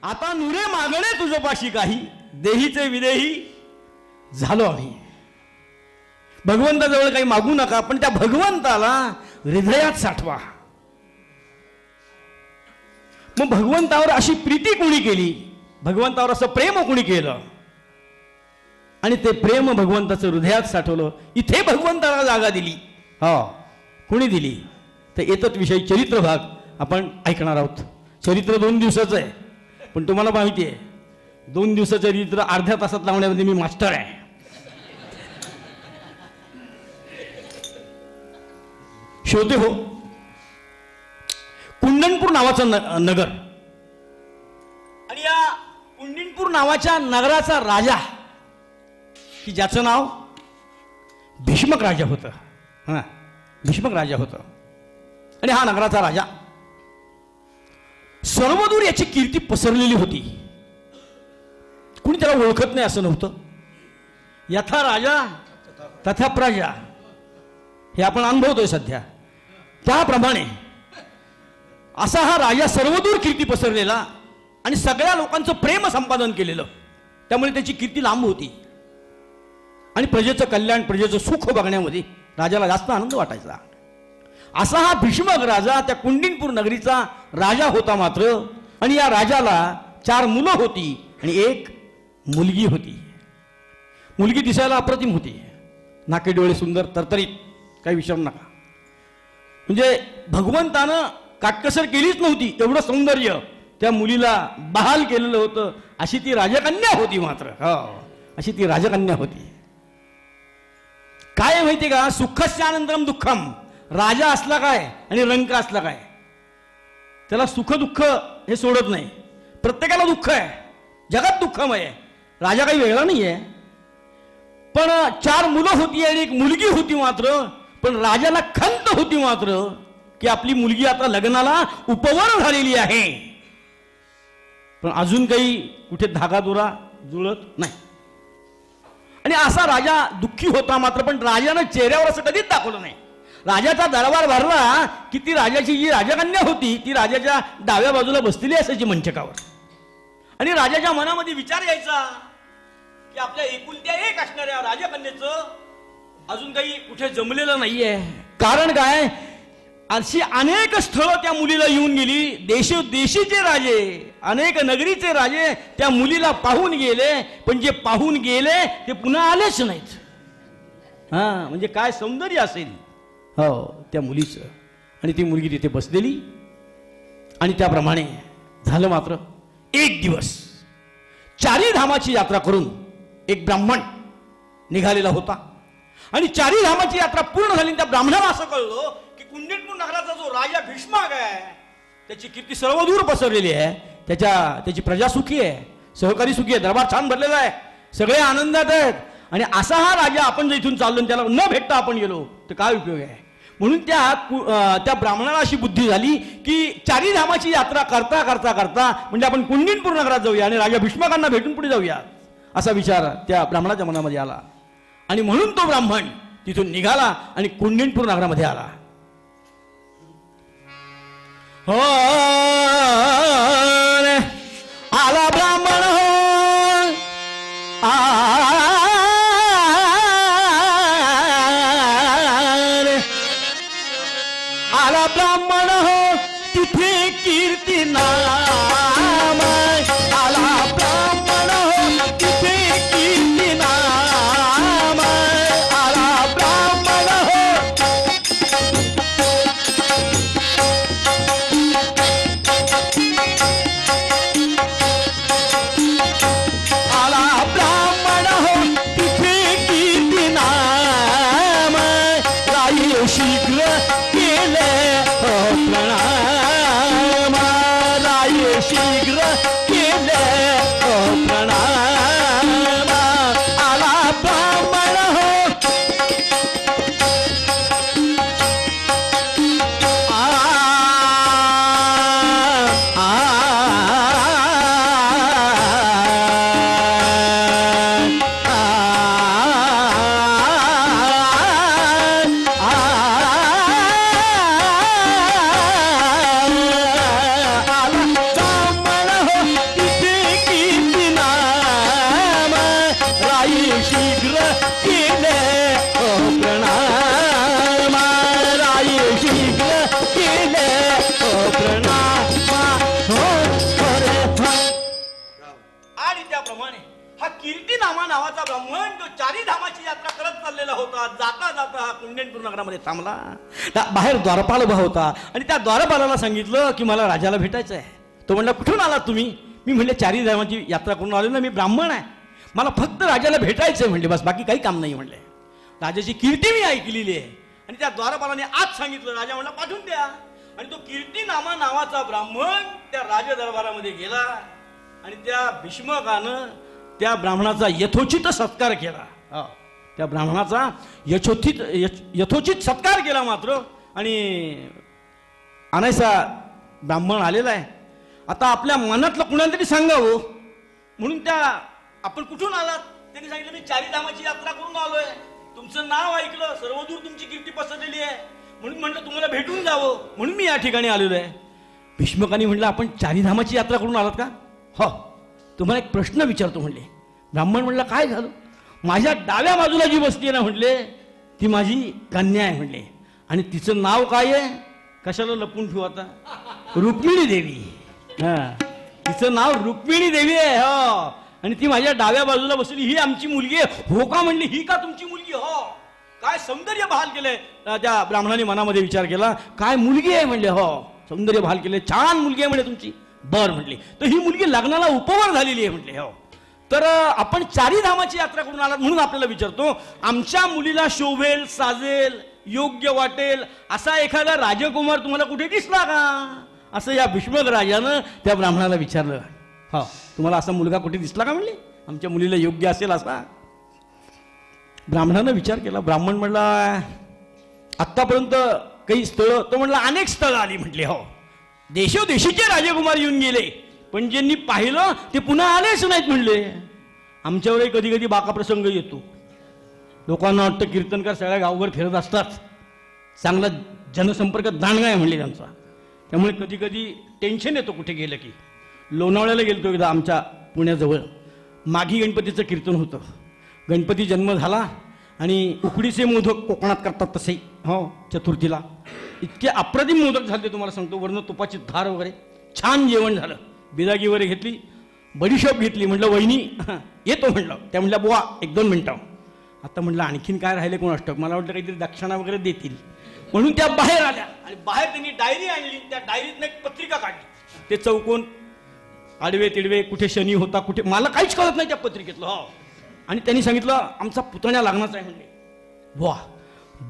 आता नुरे मागणे तुझपाशी काही, देहीचे विदेही झालो आम्ही. भगवंताजवळ काही मागू नका, पण त्या भगवंताला हृदयात साठवा. मग भगवंतावर अशी प्रीती कोणी केली, भगवंतावर असं प्रेम कोणी केलं आणि ते प्रेम भगवंताचं हृदयात साठवलं. इथे भगवंताला जागा दिली. हो, कोणी दिली? तर येतच विषयी चरित्र भाग आपण ऐकणार आहोत. चरित्र 2 दिवसाचं आहे, पण तुम्हाला माहिती आहे 2 दिवसाचं चरित्र अर्ध्या तासात लावण्यामध्ये मी मास्टर आहे. श्रोते हो, कुंडनपूर नावाचं नगर, आणि या कुंडनपूर नावाच्या नगराचा राजा, की ज्याचं नाव भीष्मक राजा होतं. हां, भीष्मक राजा होतं. आणि हा नगराचा राजा सर्वदूर याची कीर्ती पसरलेली होती. कुणी त्याला ओळखत नाही असं नव्हतं. यथा राजा तथा प्रजा, हे आपण अनुभवतोय सध्या. त्याप्रमाणे असा हा राजा सर्वदूर कीर्ती पसरलेला आणि सगळ्या लोकांचं प्रेम संपादन केलेलं, त्यामुळे त्याची कीर्ती लांब होती. आणि प्रजेचं कल्याण, प्रजेचं सुख बघण्यामध्ये राजाला जास्त आनंद वाटायचा. असा हा भीष्मक राजा त्या कुंडनपूर नगरीचा राजा होता. मात्र आणि या राजाला 4 मुलं होती आणि 1 मुलगी होती. मुलगी दिसायला अप्रतिम होती, नाके डोळे सुंदर, तरतरीत, काही विचारू नका. म्हणजे भगवंतानं काटकसर केलीच नव्हती, एवढं सौंदर्य त्या मुलीला बहाल केलेलं होतं. अशी ती राजकन्या होती. मात्र हो, अशी ती राजकन्या होती. काय माहिती का, सुखस्यानंतरम दुःखम. राजा असला काय आणि रंक असला काय, त्याला सुख दुःख हे सोडत नाही. प्रत्येकाला दुःख आहे, जगात दुःखमय आहे. राजा काही वेगळा नाही आहे. पण 4 मुलं होती आणि 1 मुलगी होती. मात्र पण राजाला खंत होती मात्र की आपली मुलगी आता लग्नाला उपवर झालेली आहे, पण अजून काही कुठे धागादुरा जुळत नाही. आणि असा राजा दुःखी होता. मात्र पण राजानं चेहऱ्यावर असं कधीच दाखवलं नाही. राजाचा दरबार भरला की ती राजाची जी राजकन्या होती ती राजाच्या डाव्या बाजूला बसलेली असायची मंचकावर. आणि राजाच्या मनामध्ये विचार यायचा की आपल्या एकुलत्या 1 असणाऱ्या राजकन्येचं अजून काही कुठे जमलेलं नाहीये. कारण काय, अशी अनेक स्थळं त्या मुलीला येऊन गेली. देशोदेशीचे राजे, अनेक नगरीचे राजे त्या मुलीला पाहून गेले, पण जे पाहून गेले ते पुन्हा आलेच नाहीत. हां, म्हणजे काय सौंदर्य असेल हो त्या मुलीचं. आणि ती मुलगी तिथे बसलेली. आणि त्याप्रमाणे झालं. मात्र एक दिवस 4 धामाची यात्रा करून एक ब्राह्मण निघालेला होता. आणि 4 धामाची यात्रा पूर्ण झाली. त्या ब्राह्मणाला असं कळलं की कुंडनपूर नगराचा जो राजा भीष्मक आहे त्याची कीर्ती सर्वदूर पसरलेली आहे. त्याची प्रजा सुखी आहे, सहकारी सुखी आहे, दरबार छान भरलेला आहे, सगळे आनंदात आहेत. आणि असा हा राजा आपण जर इथून चाललो त्याला न भेटता आपण गेलो तर काय उपयोग आहे. म्हणून त्या ब्राह्मणाला अशी बुद्धी झाली की 4 धामाची यात्रा करता करता करता म्हणजे आपण कुंडनपूर नगरात जाऊया आणि राजा भीष्मकांना भेटून पुढे जाऊया, असा विचार त्या ब्राह्मणाच्या मनामध्ये आला. आणि म्हणून तो ब्राह्मण तिथून निघाला आणि कुंडनपूर नगरामध्ये आला. हो आला ब्राह्मण हो आला ब्राह्मण हो तिथे कीर्ती नाम. आला ब्राह्मण हो तिथे कीर्ती नाम. आला ब्राह्मण हो आला ब्राह्मण हो तिथे कीर्ती नाम. राई शीघ्र केले प्रणाम. राई शीघ्र केले प्रणाम. आला ब्राह्मण हो नामा नावाचा ब्राह्मण तो चारी धामाची यात्रा करत चाललेला होता. जाता जाता हा कुंडेनपूर नगरामध्ये थांबला. बाहेर द्वारपाल उभा होता आणि त्या द्वारपालाला सांगितलं की मला राजाला भेटायचं आहे. तो म्हणला कुठून आलात तुम्ही? मी म्हणले चारी धामाची यात्रा करून आलो ना, मी ब्राह्मण आहे, मला फक्त राजाला भेटायचं आहे म्हणले, बस बाकी काही काम नाही म्हणले. राजाची कीर्ती मी ऐकलेली आहे. आणि त्या द्वारपालाने आज सांगितलं. राजा म्हणला पाठवून द्या. आणि तो कीर्ती नावाचा ब्राह्मण त्या राजदरबारामध्ये गेला आणि त्या भीष्मकानं त्या ब्राह्मणाचा यथोचित सत्कार केला. त्या ब्राह्मणाचा यथोचित सत्कार केला मात्र. आणि आणायचा ब्राह्मण आलेला आहे. आता आपल्या मनातलं कुणाला तरी सांगावं म्हणून त्या आपण कुठून आलात त्यांनी सांगितलं मी चारी धामाची यात्रा करून आलोय, तुमचं नाव ऐकलं, सर्वदूर तुमची कीर्ती पसरलेली आहे म्हणून म्हटलं तुम्हाला भेटून जावं म्हणून मी या ठिकाणी आलेलो आहे. भीष्मकांनी म्हटलं आपण चारी धामाची यात्रा करून आलात का? हो, तुम्हाला एक प्रश्न विचारतो म्हणले. ब्राह्मण म्हणलं काय झालं? माझ्या डाव्या बाजूला जी बसली ना म्हटले ती माझी कन्या आहे म्हणले. आणि तिचं नाव काय आहे? कशाला लपून ठेवू आता? रुक्मिणी देवी. तिचं नाव रुक्मिणी देवी आहे. हो, आणि ती माझ्या डाव्या बाजूला बसली, ही आमची मुलगी आहे. हो का म्हणली, ही का तुमची मुलगी? हो. काय सौंदर्य बहाल केलंय? त्या ब्राह्मणाने मनामध्ये विचार केला, काय मुलगी आहे म्हणले. हो, सौंदर्य बहाल केले, छान मुलगी आहे म्हणे तुमची. बर म्हटले, तर ही मुलगी लग्नाला उपवर झालेली आहे म्हटले. हो, तर आपण चारी धामाची यात्रा करून आलात म्हणून आपल्याला विचारतो, आमच्या मुलीला शोभेल, साजेल, योग्य वाटेल असा एखादा राजकुमार तुम्हाला कुठे दिसला का? असं या भीष्मक राजानं त्या ब्राह्मणाला विचारलं. हा, तुम्हाला असा मुलगा कुठे दिसला का म्हणले, आमच्या मुलीला योग्य असेल असा? ब्राह्मणानं विचार केला. ब्राह्मण म्हणला आत्तापर्यंत काही स्थळं, तो म्हणला अनेक स्थळं आली म्हटले. हो, देशोदेशीचे राजकुमार येऊन गेले, पण ज्यांनी पाहिलं ते पुन्हा आलेच नाहीत म्हणले. आमच्यावरही कधी कधी बाका प्रसंग येतो. लोकांना वाटतं कीर्तनकार सगळ्या गावभर फिरत असतात, चांगला जनसंपर्क दांडगा आहे म्हणले त्यांचा, त्यामुळे कधी कधी टेन्शन येतो कुठे गेलं की. लोणावळ्याला गेलतो एकदा आमच्या पुण्याजवळ, माघी गणपतीचं कीर्तन होतं. गणपती जन्म झाला आणि उकडीचे मोदक कोकणात करतात तसे, हो, चतुर्थीला इतके अप्रतिम मोदक झाले तुम्हाला सांगतो. वर्ण तुपाची धार वगैरे, छान जेवण झालं. बिरागी वगैरे घेतली, बडीशॉप घेतली. म्हटलं वहिनी येतो म्हटलं. त्या म्हटल्या बुवा 1-2 मिनटं. आता म्हटलं आणखीन काय राहिले कोण अष्टक, मला वाटलं काहीतरी दक्षिणा वगैरे देतील म्हणून त्या बाहेर आल्या. आणि बाहेर त्यांनी डायरी आणली, त्या डायरीतनं एक पत्रिका काढली. ते चौकोन आडवे तिडवे, कुठे शनी होता कुठे, मला काहीच कळत नाही त्या पत्रिकेतलं. हो, आणि त्यांनी सांगितलं आमचा पुतण्या लग्नाचा आहे म्हणले. वा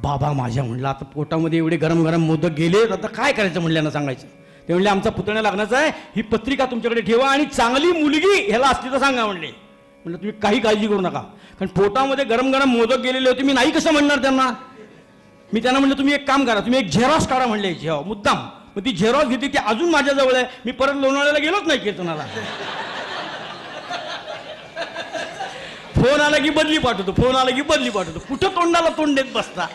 बाबा माझ्या म्हणलं आता पोटामध्ये एवढे गरम गरम मोदक गेले, आता काय करायचं म्हणल्यानं सांगायचं. ते म्हणले आमचा पुतण्या लग्नाचा आहे, ही पत्रिका तुमच्याकडे ठेवा आणि चांगली मुलगी ह्याला असली तर सांगा म्हणले. म्हणलं तुम्ही काही काळजी करू नका, कारण पोटामध्ये गरम गरम मोदक गेलेले होते, मी नाही कसं म्हणणार त्यांना. मी त्यांना म्हणलं तुम्ही एक काम करा, तुम्ही एक झेरॉक्स काढा म्हणले. हो, मुद्दाम. मग ती झेरॉक्स घेतली, ती अजून माझ्याजवळ आहे. मी परत लोणावळ्याला गेलोच नाही कीर्तनाला. फोन आला की बदली पाठवतो, फोन आला की बदली पाठवतो. कुठं तोंडाला तोंड देत बसता.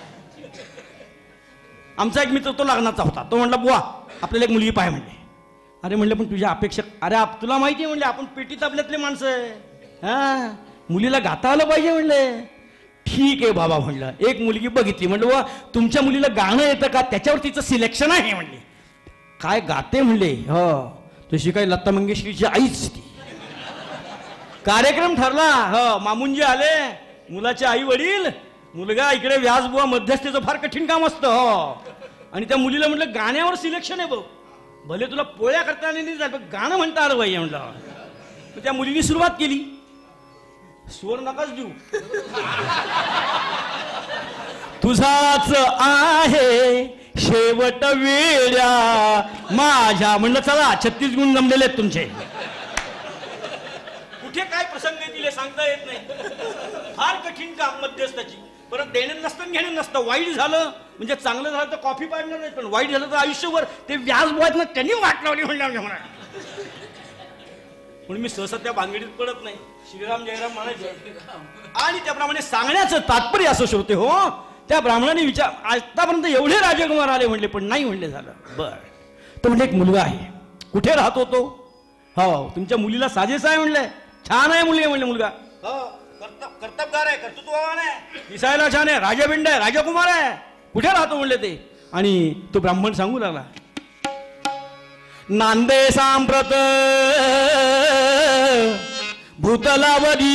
आमचा एक मित्र तो लग्नाचा होता, तो म्हणला बुवा आपल्याला एक मुलगी पाय म्हणले. अरे म्हणलं पण तुझ्या अपेक्षा, अरे तुला माहिती आहे म्हणले आपण पेटी ताबल्यातले माणसं आहे, हा, मुलीला गाता आलं पाहिजे म्हणले. ठीक आहे बाबा म्हणलं. एक मुलगी बघितली. म्हणलं बुवा तुमच्या मुलीला गाणं येतं का, त्याच्यावर तिचं सिलेक्शन आहे म्हणले. काय गाते म्हणले. हो, तशी काय लता मंगेशकरची आईच ती. कार्यक्रम ठरला. हो, मामुंजी आले, मुलाचे आई वडील, मुलगा इकडे, व्यासबुवा, मध्यस्थीचं फार कठीण काम असतं. हो, आणि त्या मुलीला म्हटलं गाण्यावर सिलेक्शन आहे बघ, भले तुला पोळ्या करता आली नाही पण गाणं म्हणता आलं पाहिजे म्हटलं. त्या मुलीने सुरुवात केली. स्वर नकाच देऊ, तुझाच आहे शेवट वेळ्या माझ्या. म्हणलं चला 36 गुण जमलेले आहेत तुमचे. कुठे काय प्रसंग येतील सांगता येत नाही. फार कठीण काम मध्यस्थाची. परत देणं नसतं घेणं नसतं. वाईट झालं म्हणजे चांगलं झालं तर कॉफी पाडणार नाही, पण वाईट झालं तर आयुष्यभर ते व्याज बोयत ना त्यांनी वाट लावली म्हणलं म्हणा. म्हणून मी सहसा त्या भानगडीत पडत नाही. श्रीराम जयराम म्हणायचं. आणि त्याप्रमाणे सांगण्याचं तात्पर्य असं होते. हो, त्या ब्राह्मणाने विचार, आतापर्यंत एवढे राजकुमार आले म्हणले पण नाही म्हणले झालं. बर, तो म्हणजे एक मुलगा आहे. कुठे राहतो तो? हो, तुमच्या मुलीला साजेस आहे म्हणले. छान आहे मुलगी म्हणले मुलगा. हो, कर्तबगार आहे, कर्तृत्ववान आहे, दिसायला छान आहे, राजाबिंड आहे, राजकुमार आहे. कुठे राहतो म्हणले ते. आणि तो ब्राह्मण सांगू लागला, नांदे सांप्रत भूतलावरी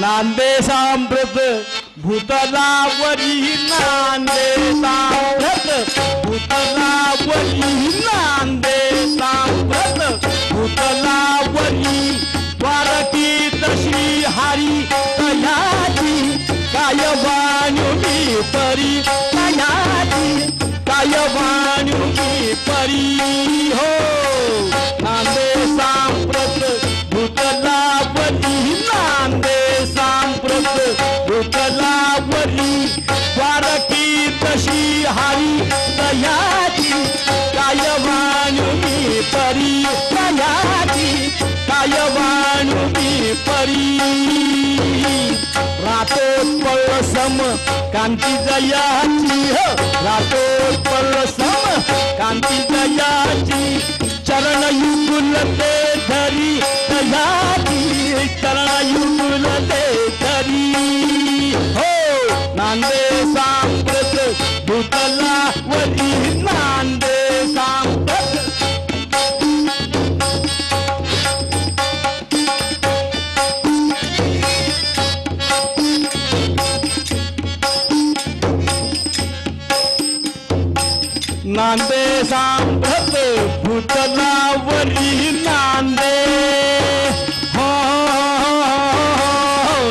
नांदे सांप्रत भूतलावरी नांदे सांप्रत भूतलावरी नांदे सांप्रत भूतलावरी द्वारकी तशी हारी तयाची काय वाणुनी परी तयाची काय वाणुनी परी हो नांदे सांप्रत भूतलावरी नांदे सांप्रत भूतलावरी द्वारकी तशी हारी तयाची काय वाणुनी परी तयाची काय वाणुनी परी रातोत्पल सम कांती जयाची रातोत्पल सम कांती जयाची चरण युगुल ते धरी तयाची चरण युगुल ते धरी हो नांदे सांप्रत भूतलावरी नांदे सांप्रत नांदे सांप्रत भूतलावरी नांदे हो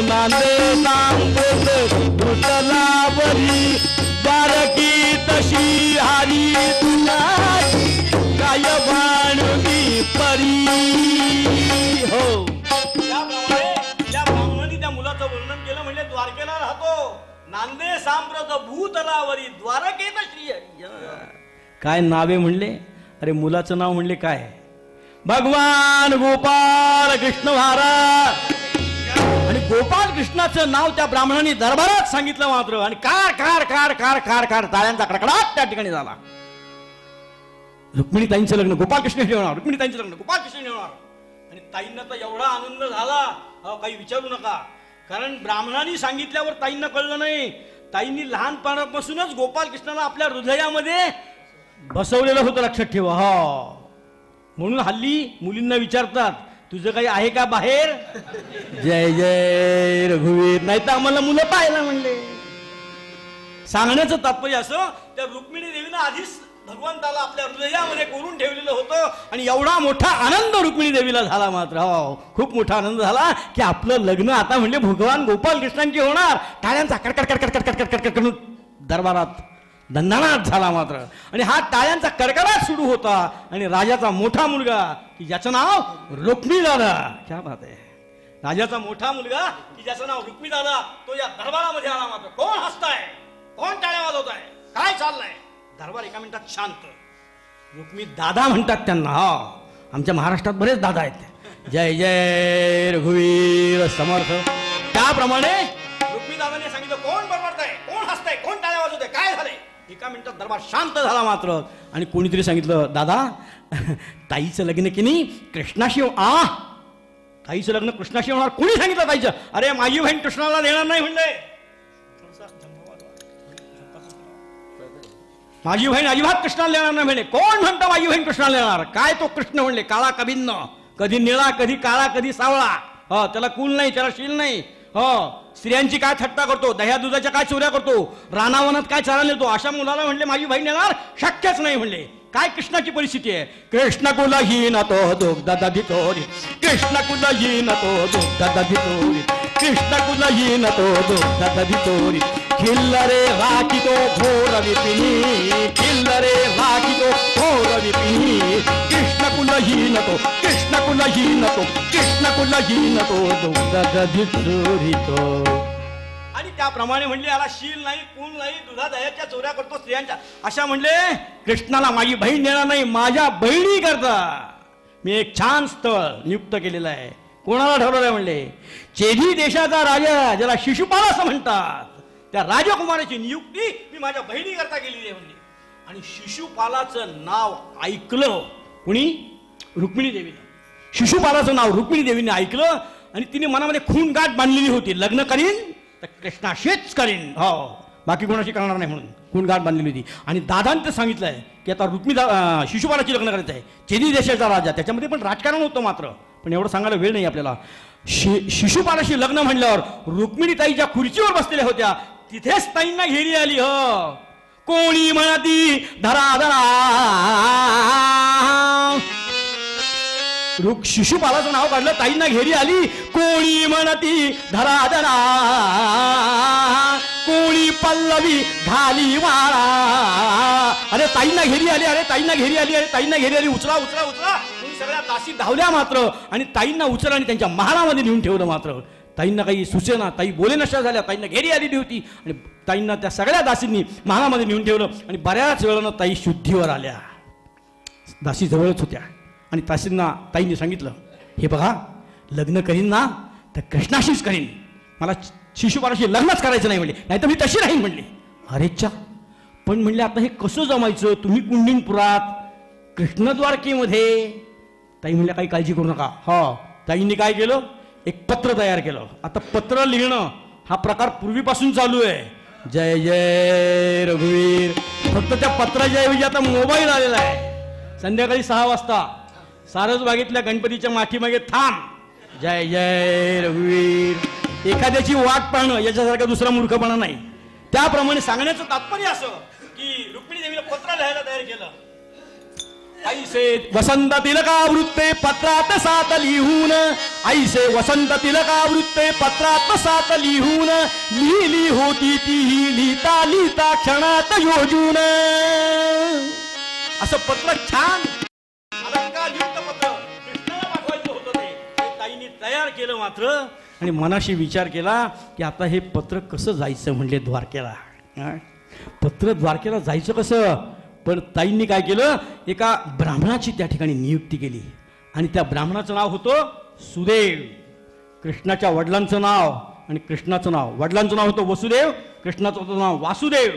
नांदे सांप्रत भूतलावरी द्वारकी तशी हारी तुझी काय वाणुनी परी हो त्या ब्राह्मणाने त्या मुलाचं वर्णन केलं म्हणजे द्वारकेला राहतो नांदे सांप्रत भूतलावरी द्वारकेत श्रीहरी काय नावे म्हणले अरे मुलाचं नाव म्हणले काय भगवान गोपाल कृष्ण महाराज आणि गोपाल कृष्णाचं नाव त्या ब्राह्मणाने दरबारात सांगितलं मात्र आणि कार कार कार कार कार कार टाळ्यांचा कडकडाट त्या ठिकाणी झाला रुक्मिणीताईंचं लग्न गोपाल कृष्ण होणार रुक्मिणीताईंचं लग्न गोपाल कृष्ण होणार आणि ताईंना तर एवढा आनंद झाला काही विचारू नका कारण ब्राह्मणांनी सांगितल्यावर ताईंना कळलं नाही ताईंनी लहानपणापासूनच गोपाल कृष्णाला आपल्या हृदयामध्ये बसवलेलं होतं लक्षात ठेवा हो म्हणून हल्ली मुलींना विचारतात तुझं काही आहे का बाहेर जय जय रघुवीर नाही तर आम्हाला मुलं पाहायला म्हणले सांगण्याचं तात्पर्य असं त्या रुक्मिणी देवीनं आधीच भगवंताला आपल्या हृदयामध्ये कोरून ठेवलेलं होतं आणि एवढा मोठा आनंद रुक्मिणी देवीला झाला मात्र हो खूप मोठा आनंद झाला की आपलं लग्न आता म्हणजे भगवान गोपाल कृष्णांची होणार टाळ्यांचा कडकड कडकड कडकड कडकड करून दरबारात दंदानाट झाला मात्र आणि हा टाळ्यांचा कडकडाट सुरू होता आणि राजाचा मोठा मुलगा की ज्याचं नाव रुक्मी दादा क्या बात आहे राजाचा मोठा मुलगा की ज्याचं नाव रुक्मी दादा तो या दरबारामध्ये आला मात्र कोण हसताय कोण टाळ्या वाजवताय काय चाललंय दरबार एका मिनिटात शांत रुक्मी दादा म्हणतात त्यांना हा आमच्या महाराष्ट्रात बरेच दादा आहेत जय जय रघुवीर समर्थ त्याप्रमाणे रुक्मी दादाने सांगितलं कोण बडबडताय कोण हसताय कोण टाळ्या वाजवताय काय झालंय एका मिनिटात दरबार शांत झाला मात्र आणि कोणीतरी सांगितलं दादा ताईचं लग्न की नाही कृष्णाशी ताईचं लग्न कृष्णाशी होणार कोणी सांगितलं ताईचं अरे माझी बहीण कृष्णाला देणार नाही म्हणले माझी बहीण अजिबात कृष्णाला देणार नाही म्हणे कोण म्हणतं माझी बहीण कृष्णाला देणार काय तो कृष्ण म्हणले काळा कभिन्न कधी निळा कधी काळा कधी सावळा त्याला कुल नाही त्याला शील नाही स्त्रियांची काय थट्टा करतो दह्या दुधाच्या काय चोऱ्या करतो रानावनात काय चारा नेतो अशा मुलाला म्हणले माझी बहीण येणार शक्यच नाही म्हणले काय कृष्णाची परिस्थिती आहे कृष्ण कुलहीन तो दुग्ध दधितोरी कृष्ण कुलहीन तो दुग्ध दधितोरी कृष्ण कुलहीन तो दुग्ध दधितोरी खिल्लरे राखी तो घोर विपिनी खिल्लरे राखी तो घोर विपिनी कृष्ण कुलहीन तो कृष्ण कुलहीन तो कृष्ण कुलहीन तो दुग्ध दधितोरी तो आणि त्याप्रमाणे म्हणले याला शील नाही कुल नाही दुधा दह्याच्या चोऱ्या करतो स्त्रियांच्या अशा म्हणले कृष्णाला माझी बहीण देणार नाही माझ्या बहिणी करता मी एक छान स्थळ नियुक्त केलेलं आहे कोणाला ठरवलं आहे म्हणले चेदी देशाचा राजा ज्याला शिशुपाल असं म्हणतात त्या राजकुमाराची नियुक्ती मी माझ्या बहिणी करता केलेली आहे म्हणले आणि शिशुपालाचं नाव ऐकलं कुणी रुक्मिणी देवीने शिशुपालाचं नाव रुक्मिणी देवीने ऐकलं आणि तिने मनामध्ये खून गाठ बांधलेली होती, लग्न करीन तर कृष्णाशीच करीन, हो बाकी कोणाशी करणार नाही म्हणून खून गाठ बांधलेली होती. आणि दादांनी सांगितलं आहे की आता रुक्मिणी शिशुपालाची लग्न करायचं आहे, चेदी देशाचा राजा, त्याच्यामध्ये पण राजकारण होतं मात्र, पण एवढं सांगायला वेळ नाही आपल्याला. शिशुपालाशी लग्न म्हणल्यावर रुक्मिणी ताई ज्या खुर्चीवर बसलेल्या होत्या तिथेच ताईंना घेरी आली. हो, कोणी म्हणती धरा धरा, शिशुपालाचं नाव काढलं, ताईंना घेरी आली. कोणी म्हणती धरा धरा, कोणी पल्लवी घाली माळा. अरे ताईंना घेरी आली, अरे ताईंना घेरी आली, अरे ताईंना घेरी आली, उचला उचला उचला. सगळ्या दासी धावल्या मात्र आणि ताईंना उचललं आणि त्यांच्या महालामध्ये नेऊन ठेवलं. मात्र ताईंना काही सुचेना, ताई बोले नशा झाल्या, ताईंना घेरी आलेली होती आणि ताईंना त्या सगळ्या दासींनी महालामध्ये नेऊन ठेवलं. आणि बऱ्याच वेळानं ताई शुद्धीवर आल्या, दासी जवळच होत्या. आणि ताईंनी सांगितलं, हे बघा लग्न करीन ना तर कृष्णाशीच करीन, मला शिशुपालाशी लग्नच करायचं नाही म्हणले, नाही तर मी तशी राहीन म्हणले. अरेच्छा, पण म्हणले आता हे कसं जमायचं, तुम्ही कुंडिनपुरात कृष्णद्वारकेमध्ये. ताई म्हणल्या काही काळजी करू नका. हो, ताईंनी काय केलं, एक पत्र तयार केलं. आता पत्र लिहिणं हा प्रकार पूर्वीपासून चालू आहे. जय जय रघुवीर, फक्त त्या पत्राच्या ऐवजी आता मोबाईल आलेला आहे. संध्याकाळी 6 वाजता सारसबागेतल्या गणपतीच्या माठीमागे थांब, जय जय रघुवीर. एखाद्याची वाट पाहणं याच्यासारखा दुसरा मूर्खपणा नाही. त्याप्रमाणे सांगण्याचं तात्पर्य असं की रुक्मिणी देवीला पत्र लिहायला तयार केलं. ऐसे वसंत तिलकावृत्ते पत्रात सात लिहून, ऐसे वसंत तिलकावृत्ते पत्रात सात लिहून, लिहिली होती ती लिहिता लिहिता क्षणात योजून. असं पत्र छान अलंकारयुक्त पत्र कृष्णाला पाठवायचं होतं, ते ताईंनी तयार केलं मात्र. आणि मनाशी विचार केला की आता हे पत्र कसं जायचं म्हणले द्वारकेला. पत्र द्वारकेला जायचं कसं, पण ताईंनी काय केलं, एका ब्राह्मणाची त्या ठिकाणी नियुक्ती केली. आणि त्या ब्राह्मणाचं नाव होतं सुदेव. कृष्णाच्या वडिलांचं नाव आणि कृष्णाचं नाव, वडिलांचं नाव होतं वसुदेव, कृष्णाचं होतं नाव वासुदेव.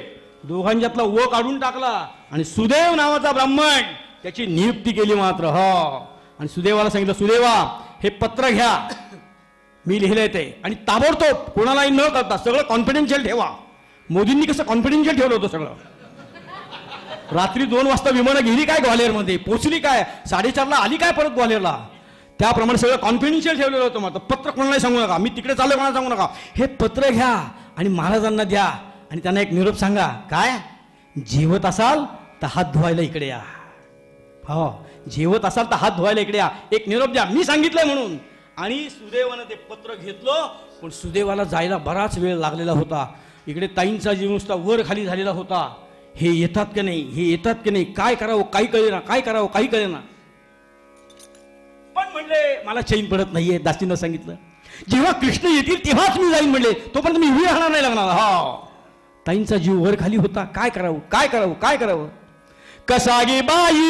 दोघांच्यातला व काढून टाकला आणि सुदेव नावाचा ब्राह्मण त्याची नियुक्ती केली मात्र. हो, आणि सुदेवाला सांगितलं, सुदेवा हे पत्र घ्या, मी लिहिलंय ते, आणि ताबडतोब कोणालाही न करता सगळं कॉन्फिडेन्शियल ठेवा. मोदींनी कसं कॉन्फिडेन्शियल ठेवलं होतं सगळं. रात्री 2 वाजता विमानं गेली काय ग्वाल्हेरमध्ये, पोचली काय 4:30ला आली काय परत ग्वाल्हेरला, त्याप्रमाणे सगळं कॉन्फिडेन्शियल ठेवलेलं होतं. मात्र पत्र कोणालाही सांगू नका, मी तिकडे चाललो कोणाला सांगू नका. हे पत्र घ्या आणि महाराजांना द्या आणि त्यांना एक निरोप सांगा, काय जेवत असाल तर हात धुवायला इकडे या. हो, जेवत असाल तर हात धुवायला इकडे या, एक निरोप द्या, मी सांगितलंय म्हणून. आणि सुदैवानं ते पत्र घेतलं, पण सुदैवाला जायला बराच वेळ लागलेला होता. इकडे ताईंचा जीव नुसता वर खाली झालेला होता. हे येतात की नाही, हे येतात की नाही, काय करावं काही कळेना, काय करावं काही कळेना. पण म्हणले मला चैन पडत नाहीये. दासीनं सांगितलं, जेव्हा कृष्ण येतील तेव्हाच मी जाईन म्हणले, तोपर्यंत मी उभी राहणार नाही लागणार. हा, ताईंचा जीव वर खाली होता. काय करावं काय करावं काय करावं. कसागी बाई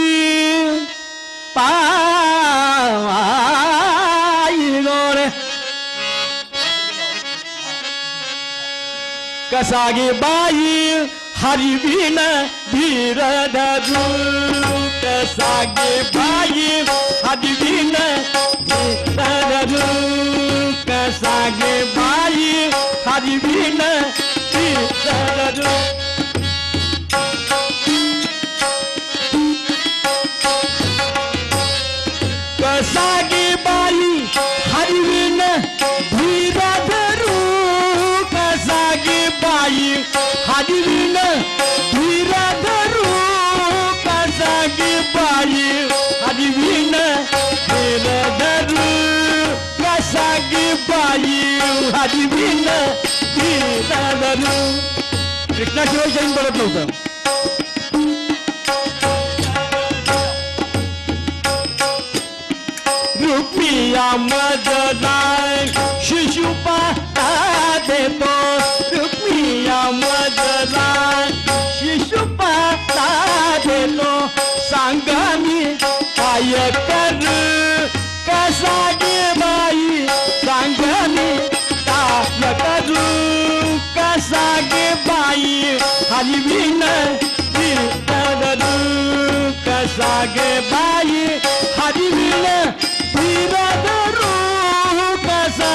पाई गोरे, कसागी बाई हरिवीन धीर धरू, कसागे बाई हरिवीन धीर धरू, कसागे बाई हरिवीन धीर धरू. कसागे बाई हरिवीन धीर धरू, कसागे बाई हरिवीन धीर धरू, कसागे बाई हरिवीन धीर धरू, कसागे बाई हरिवीन धीर धरू. कृष्णाशिवाय चैन पडत नव्हतं. रुक्मिया मदनाय शिशुपाला देतो, रुक्मिया मदनाय शिशुपाला देतो, सांगा मी काय करू, कसागे बाई सांगा मी काय करू, कसागे बाई हरिवीन धीर धरू, कसागे बाई हरिवीन धीर धरू, कसा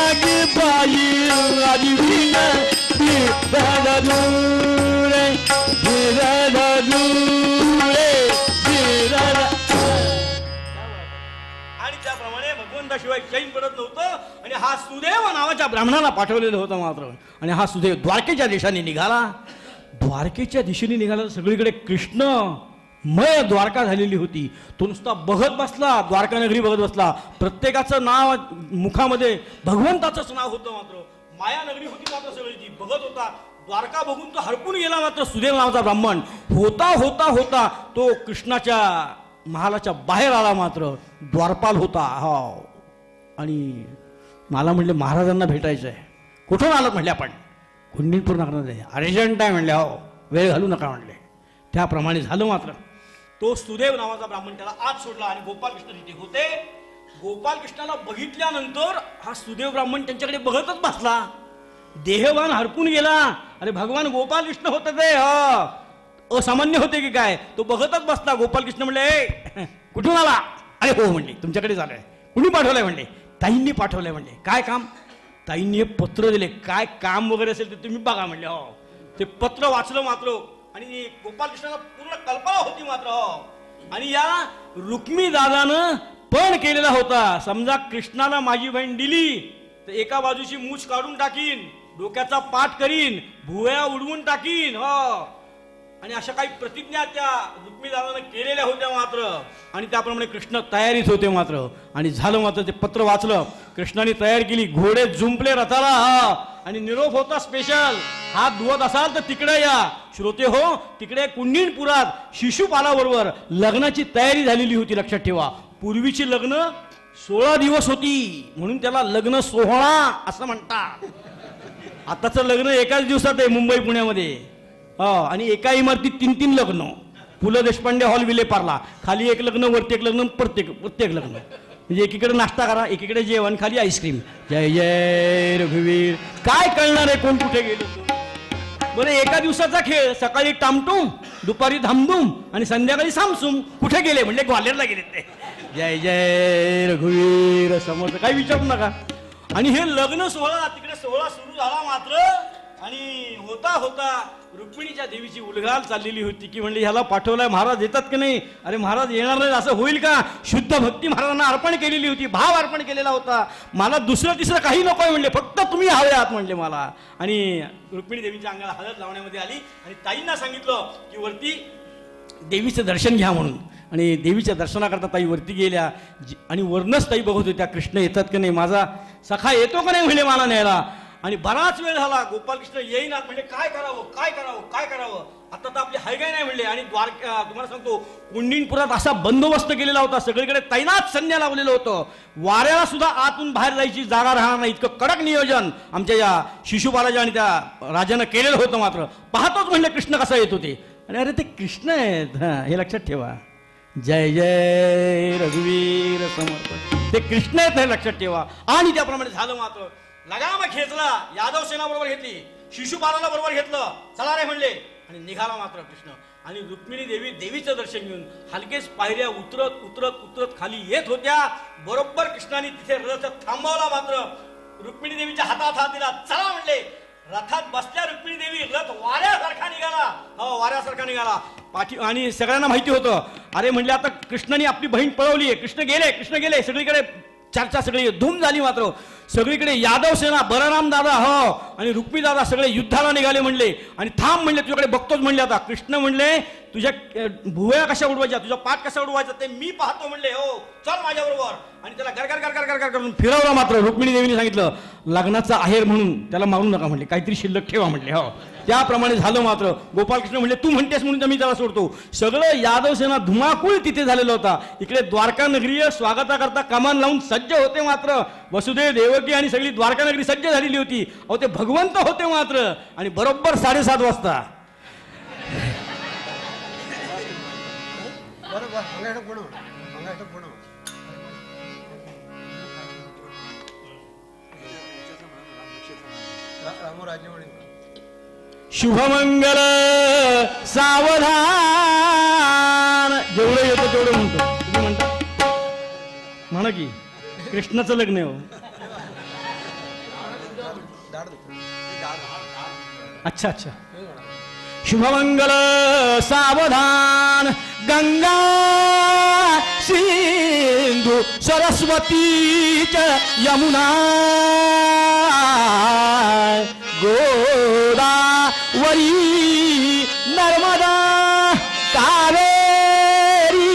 आणि त्याप्रमाणे भगवंताशिवाय चैन पडत नव्हतं. आणि हा सुदेव नावाच्या ब्राह्मणाला पाठवलेलं होतं मात्र. आणि हा सुदेव द्वारकेच्या दिशेने निघाला. द्वारकेच्या दिशेने निघाला. सगळीकडे कृष्ण मय द्वारका झालेली होती. तो नुसता बघत बसला, द्वारका नगरी बघत बसला. प्रत्येकाचं नाव मुखामध्ये भगवंताचंच नाव होतं मात्र. माया नगरी होती मात्र सगळी ती बघत होता. द्वारका बघून तो हरपून गेला मात्र. सुदेव नावाचा ब्राह्मण होता होता होता तो कृष्णाच्या महालाच्या बाहेर आला मात्र. द्वारपाल होता. हो. आणि मला म्हणले महाराजांना भेटायचं आहे. कुठून आलं म्हणले आपण? कुंडीपूर नगरात आहे. अर्जंट आहे म्हणले. हो, वेळ घालू नका म्हणले. त्याप्रमाणे झालं मात्र. तो सुदेव नावाचा ब्राह्मण त्याला आत सोडला. आणि गोपालकृष्ण तिथे होते. गोपालकृष्णाला बघितल्यानंतर हा सुदेव ब्राह्मण त्यांच्याकडे बघतच बसला. देहवान हरपून गेला. अरे भगवान गोपालकृष्ण होते ते. असामान्य होते की काय? तो बघतच बसला. गोपालकृष्ण म्हणले कुठून आला? अरे हो म्हणले, तुमच्याकडे झालंय. कुणी पाठवलंय म्हणले? ताईंनी पाठवलंय म्हणले. काय काम? ताईंनी हे पत्र दिले. काय काम वगैरे असेल ते तुम्ही बघा म्हणले. हो. ते पत्र वाचलं मात्र. आणि गोपालकृष्णाला पूर्ण कल्पना होती मात्र. हो. आणि या रुक्मी दादानं पण केलेला होता. समजा कृष्णाला माझी बहीण दिली तर एका बाजूची मूछ काढून टाकीन, डोक्याचा पाठ करीन, भुवया उडवून टाकीन. हो. आणि अशा काही प्रतिज्ञा त्या रुक्मी दादानं केलेल्या होत्या मात्र. आणि त्याप्रमाणे कृष्ण तयारीत होते मात्र. आणि झालं मात्र. ते पत्र वाचलं. कृष्णाने तयार केली. घोडे झुंपले रथाला. आणि निरोप होता स्पेशल. हात धुवत असाल तर तिकडे या. श्रोते हो, तिकडे कुंडीनपुरात शिशुपालाबरोबर लग्नाची तयारी झालेली होती. लक्षात ठेवा, पूर्वीची लग्न 16 दिवस होती म्हणून त्याला लग्न सोहळा असं म्हणतात. आताचं लग्न एकाच दिवसात आहे मुंबई पुण्यामध्ये. आणि एका इमारतीत 3-3 लग्न. पु ल देशपांडे हॉल विलेपार्ला. खाली एक लग्न, वरती एक लग्न, प्रत्येक लग्न. म्हणजे एकीकडे नाश्ता करा, एकीकडे जेवण, खाली आईस्क्रीम. जय जय रघुवीर. काय कळणार आहे कोण कुठे गेलो? बरं, एका दिवसाचा खेळ. सकाळी टामटूम, दुपारी धामधूम आणि संध्याकाळी सामसूम. कुठे गेले म्हणले? ग्वाल्हेरला गेले ते. जय जय रघुवीर समर्थ. काही विचारू नका. आणि हे लग्न सोहळा तिकडे सोहळा सुरू झाला मात्र. आणि होता होता रुक्मिणीच्या देवीची उलघाल चाललेली होती की म्हणली ह्याला पाठवलाय महाराज येतात की नाही? अरे महाराज येणार नाही असं होईल का? शुद्ध भक्ती महाराजांना अर्पण केलेली होती, भाव अर्पण केलेला होता. मला दुसरं तिसरं काही नको म्हणले, फक्त तुम्ही हवे आहात म्हणले मला. आणि रुक्मिणी देवीच्या अंगाला हळद लावण्यामध्ये आली. आणि ताईंना सांगितलं की वरती देवीचं दर्शन घ्या म्हणून. आणि देवीच्या दर्शनाकरता ताई वरती गेल्या. आणि वरनच ताई बघत होत्या कृष्ण येतात की नाही, माझा सखा येतो का नाही म्हणले मला न्यायला. आणि बराच वेळ झाला गोपालकृष्ण येईनात. म्हणजे काय करावं काय करावं काय करावं, आता तर आपली हाय काय नाही म्हणले. आणि तुम्हाला सांगतो कुंडीनपुरात असा बंदोबस्त केलेला होता, सगळीकडे तैनात सैन्य लावलेलं होतं. वाऱ्याला सुद्धा आतून बाहेर जायची जागा राहणार नाही इतकं कडक नियोजन आमच्या या शिशुपालाच्या आणि त्या राजानं केलेलं होतं. मात्र पाहतोच म्हणले कृष्ण कसा येत होते. आणि अरे ते कृष्ण आहेत हे लक्षात ठेवा. जय जय रघुवीर समर्थ. ते कृष्ण आहेत हे लक्षात ठेवा. आणि त्याप्रमाणे झालं मात्र. लगाम खेचला, यादव सेना बरोबर घेतली, शिशुपालाला बरोबर घेतलं, चला रे म्हणले. आणि निघाला मात्र कृष्ण. आणि रुक्मिणी देवी देवीचं दर्शन घेऊन हलकेच पायऱ्या उतरत उतरत उतरत खाली येत होत्या. बरोबर कृष्णाने तिथे रथ थांबवला मात्र. रुक्मिणी देवीच्या हातात हात दिला, चला म्हणले. रथात बसल्या रुक्मिणी देवी रथ वाऱ्यासारखा निघाला. हो, वाऱ्यासारखा निघाला पाठी. आणि सगळ्यांना माहिती होतं, अरे म्हणले आता कृष्णाने आपली बहीण पळवली आहे, कृष्ण गेले. सगळीकडे चर्चा, सगळी धूम झाली मात्र. सगळीकडे यादव सेना, बलराम दादा हो आणि रुक्मी दादा सगळे युद्धाला निघाले म्हणले. आणि थांब म्हणले, तुझ्याकडे बघतोच म्हणले. आता कृष्ण म्हणले तुझ्या भुवया कशा उडवायच्या, तुझा पाठ कसा उडवायचा ते मी पाहतो म्हणले. हो चल माझ्याबरोबर. आणि त्याला गरगर करून फिरवला मात्र. रुक्मिणी देवीने सांगितलं लग्नाचा आहेर म्हणून त्याला मारू नका म्हणले, काहीतरी शिल्लक ठेवा म्हणले. हो त्याप्रमाणे झालं मात्र. गोपालकृष्ण म्हणले तू म्हणतेस म्हणून मी त्याला सोडतो. सगळं यादव सेना धुमाकूळ तिथे झालेलं होता. इकडे द्वारका नगरीय स्वागताकरता कमान लावून सज्ज होते मात्र. वसुदेव देवकी आणि सगळी द्वारका नगरी सज्ज झालेली होती. अहो ते भगवंत होते मात्र. आणि बरोबर 7:30 वाजता शुभमंगल सावधान. जेवढं येतं तेवढं म्हणतो. तुम्ही म्हणता म्हणा की कृष्णाचं लग्न आहे. अच्छा अच्छा. शुभमंगल सावधान गंगा सिंधू सरस्वती च यमुना गोदावरी नर्मदा कावेरी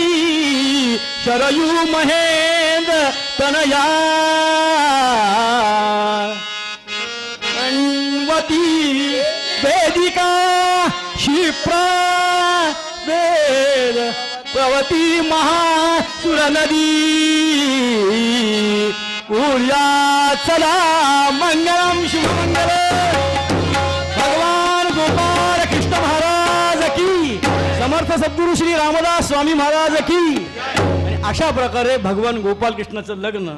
शरयू महेंद्र तनया अन्वती वेदिका क्षिप्रा वेद प्रवती महासुर नदी ऊर्जा चला मंगलम शुभमंगल. भगवान गोपाल कृष्ण महाराज की, समर्थ सद्गुरु श्री रामदास स्वामी महाराज की. आणि अशा प्रकारे भगवान गोपाल कृष्णाचं लग्न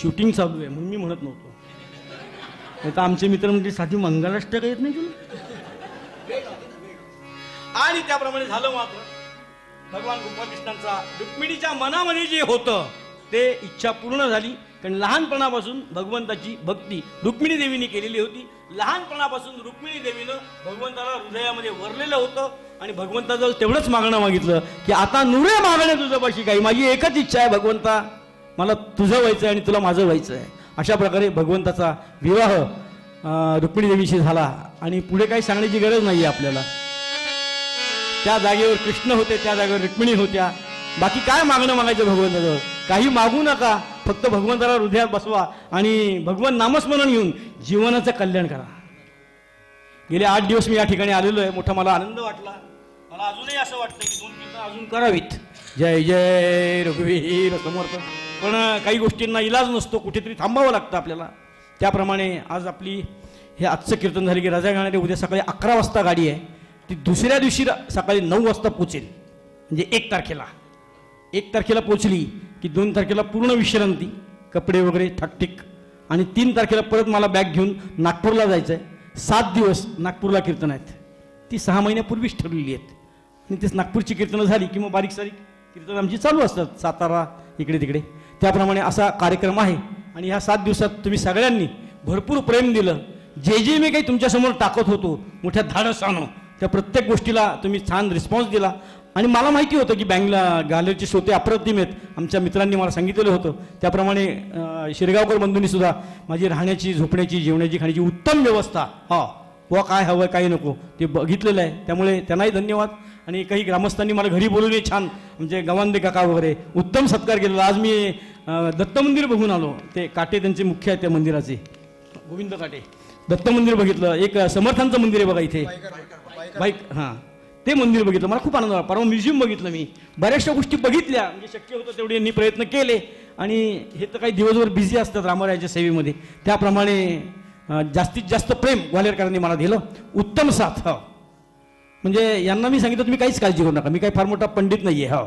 शूटिंग चालू आहे म्हणून मी म्हणत नव्हतो. आता आमचे मित्र म्हणजे साधी मंगलाष्टक येत नाही तुला. आणि त्याप्रमाणे झालं. मात्र भगवान गोपाल कृष्णांचा रुक्मिणीच्या मनामध्ये जे होतं ते इच्छा पूर्ण झाली. कारण लहानपणापासून भगवंताची भक्ती रुक्मिणी देवीने केलेली होती. लहानपणापासून रुक्मिणी देवीनं भगवंताला हृदयामध्ये वरलेलं होतं आणि भगवंताजवळ तेवढंच मागणं मागितलं की आता नुरे मागणं तुझ्यापाशी काही, माझी एकच इच्छा आहे भगवंता, मला तुझं व्हायचं आहे आणि तुला माझं व्हायचं आहे. अशा प्रकारे भगवंताचा विवाह रुक्मिणी देवीशी झाला. आणि पुढे काही सांगण्याची गरज नाही आहे आपल्याला. त्या जागेवर कृष्ण होते, त्या जागेवर रुक्मिणी होत्या. बाकी काय मागणं मागायचं भगवंताजवळ? काही मागू नका, फक्त भगवंताला हृदयात बसवा आणि भगवंत नामस्मरण घेऊन जीवनाचं कल्याण करा. गेले 8 दिवस मी या ठिकाणी आलेलो आहे. मोठा मला आनंद वाटला. मला अजूनही असं वाटतं की 2 कीर्तन अजून करावीत. जय जय रघुवीर समर्थ. पण काही गोष्टींना इलाज नसतो, कुठेतरी थांबावं लागतं आपल्याला. त्याप्रमाणे आज आपली हे आजचं कीर्तन झाले की राजा गाणारे उद्या सकाळी 11 वाजता गाडी आहे. ती दुसऱ्या दिवशी सकाळी 9 वाजता पोचेल. म्हणजे 1 तारखेला पोचली की 2 तारखेला पूर्ण विश्रांती, कपडे वगैरे ठाकठीक. आणि 3 तारखेला परत मला बॅग घेऊन नागपूरला जायचं आहे. 7 दिवस नागपूरला कीर्तन आहेत. ती 6 महिन्यापूर्वीच ठरलेली आहेत. आणि तेच नागपूरची कीर्तनं झाली की मग बारीक सारीक कीर्तन आमची चालू असतात, सातारा इकडे तिकडे. त्याप्रमाणे असा कार्यक्रम आहे. आणि ह्या 7 दिवसात तुम्ही सगळ्यांनी भरपूर प्रेम दिलं. जे जे मी काही तुमच्यासमोर टाकत होतो मोठ्या धाडसानं, त्या प्रत्येक गोष्टीला तुम्ही छान रिस्पॉन्स दिला. आणि मला माहिती होतं की गालेरचे श्रोते अप्रतिम आहेत. आमच्या मित्रांनी मला सांगितलेलं होतं. त्याप्रमाणे शिरगावकर बंधूंनी सुद्धा माझी राहण्याची, झोपण्याची, जेवण्याची, खाण्याची उत्तम व्यवस्था, व काय हवं काय नको ते बघितलेलं आहे. त्यामुळे त्यांनाही धन्यवाद. आणि काही ग्रामस्थांनी मला घरी बोलवले, छान म्हणजे गवांदे काका वगैरे उत्तम सत्कार केलेला. आज मी दत्त मंदिर बघून आलो. ते काटे त्यांचे मुख्य आहेत त्या मंदिराचे, गोविंद काटे. दत्त मंदिर बघितलं. एक समर्थांचं मंदिर आहे बघा इथे, बाईक, हां ते मंदिर बघितलं. मला खूप आनंद झाला. परवा म्युझियम बघितलं. मी बऱ्याचशा गोष्टी बघितल्या, म्हणजे शक्य होतं तेवढे यांनी प्रयत्न केले. आणि हे तर काही दिवसभर बिझी असतात रामरायाच्या सेवेमध्ये. त्याप्रमाणे जास्तीत जास्त प्रेम ग्वाल्हेरकरांनी मला दिलं. उत्तम साथ. म्हणजे यांना मी सांगितलं तुम्ही काहीच काळजी करू नका, मी काही फार मोठा पंडित नाही आहे.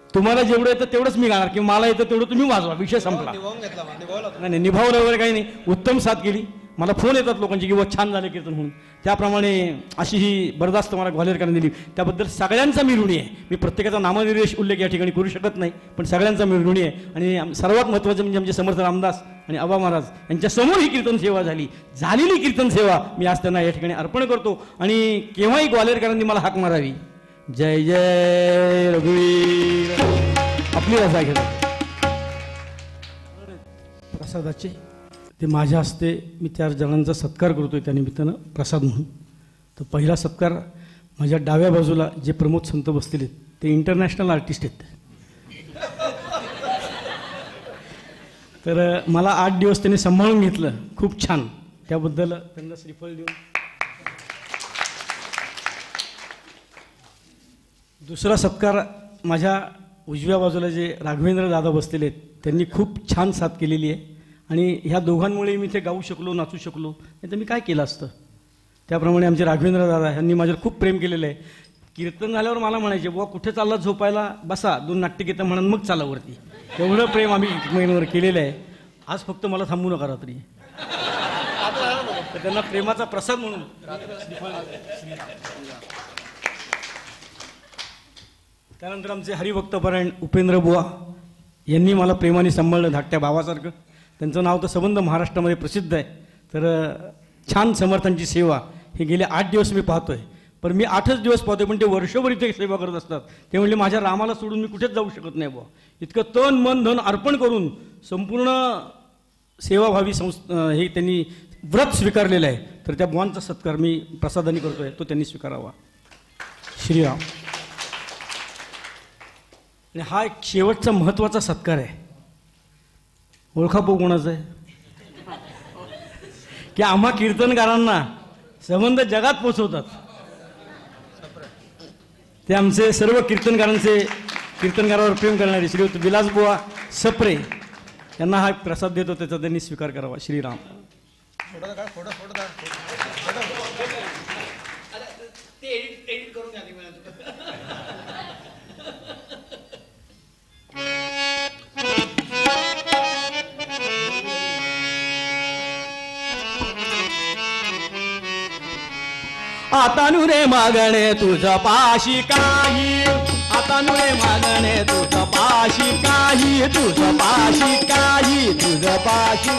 तुम्हाला जेवढं येतं तेवढंच मी गाणार, किंवा मला येतं तेवढं तुम्ही वाजवा, विषय संपला. नाही, निभावलं वगैरे काही नाही. उत्तम साथ केली. मला फोन येतात लोकांची की छान झालं कीर्तन म्हणून. त्याप्रमाणे अशी ही बरदास्त मला ग्वाल्हेरकरांनी दिली. त्याबद्दल सगळ्यांचा मी ऋणी आहे. मी प्रत्येकाचा नामनिर्देश उल्लेख या ठिकाणी करू शकत नाही, पण सगळ्यांचा मी ऋणी आहे. आणि सर्वात महत्त्वाचं म्हणजे आमचे समर्थ रामदास आणि आबा महाराज यांच्यासमोर ही कीर्तन सेवा झालेली कीर्तन सेवा मी आज त्यांना या ठिकाणी अर्पण करतो. आणि केव्हाही ग्वाल्हेरकरांनी मला हाक मारावी. जय जय रघुवीर. आपली रजा घेतो प्रसादाचे. ते माझ्या हस्ते मी 4 जणांचा सत्कार करतोय त्या निमित्तानं प्रसाद म्हणून. तर पहिला सत्कार माझ्या डाव्या बाजूला जे प्रमोद संत बसलेले ते इंटरनॅशनल आर्टिस्ट आहेत. तर मला 8 दिवस त्यांनी सांभाळून घेतलं, खूप छान. त्याबद्दल त्यांना श्रीफळ देऊन. दुसरा सत्कार माझ्या उजव्या बाजूला जे राघवेंद्र दादा बसलेले आहेत त्यांनी खूप छान साथ केलेली आहे. आणि ह्या दोघांमुळे मी ते गाऊ शकलो, नाचू शकलो, नाही तर मी काय केलं असतं. त्याप्रमाणे आमचे राघवेंद्र दादा यांनी माझ्यावर खूप प्रेम केलेलं आहे. कीर्तन झाल्यावर मला म्हणायचे बुवा कुठे चालला झोपायला, बसा 2 नाट्यगीतं म्हणून मग चाला वरती. एवढं प्रेम आम्ही एकमेकांवर केलेलं आहे. आज फक्त मला थांबू नका रात्री. तर त्यांना प्रेमाचा प्रसाद म्हणून. त्यानंतर आमचे हरिभक्तपरायण उपेंद्र बुवा यांनी मला प्रेमाने सांभाळलं धाकट्या भावासारखं. त्यांचं नाव तर संबंध महाराष्ट्रामध्ये प्रसिद्ध आहे. तर छान समर्थांची सेवा हे गेले 8 दिवस मी पाहतोय. पण मी 8च दिवस पाहतोय, पण ते वर्षभर इथे सेवा करत असतात. ते म्हणले माझ्या रामाला सोडून मी कुठेच जाऊ शकत नाही बुवा. इतकं तन मन धन अर्पण करून संपूर्ण सेवाभावी हे त्यांनी व्रत स्वीकारलेलं आहे. तर त्या बुवांचा सत्कार मी प्रसादाने करतोय, तो त्यांनी स्वीकारावा. श्रीराम. आणि हा एक शेवटचा महत्त्वाचा सत्कार आहे. ओळखा पो कोणाचा आहे की आम्हा कीर्तनकारांना संबंध जगात पोचवतात. ते आमचे सर्व कीर्तनकारावर प्रेम करणारे श्रीयुत विलासबुवा सप्रे यांना हा प्रसाद देतो, त्याचा त्यांनी स्वीकार करावा. श्रीराम. आता नुरे मागणे तुझ पाशी काही, आता नुरे मागणे तुझ पाशी काही, तुझ पाशी काही, तुझ पाशी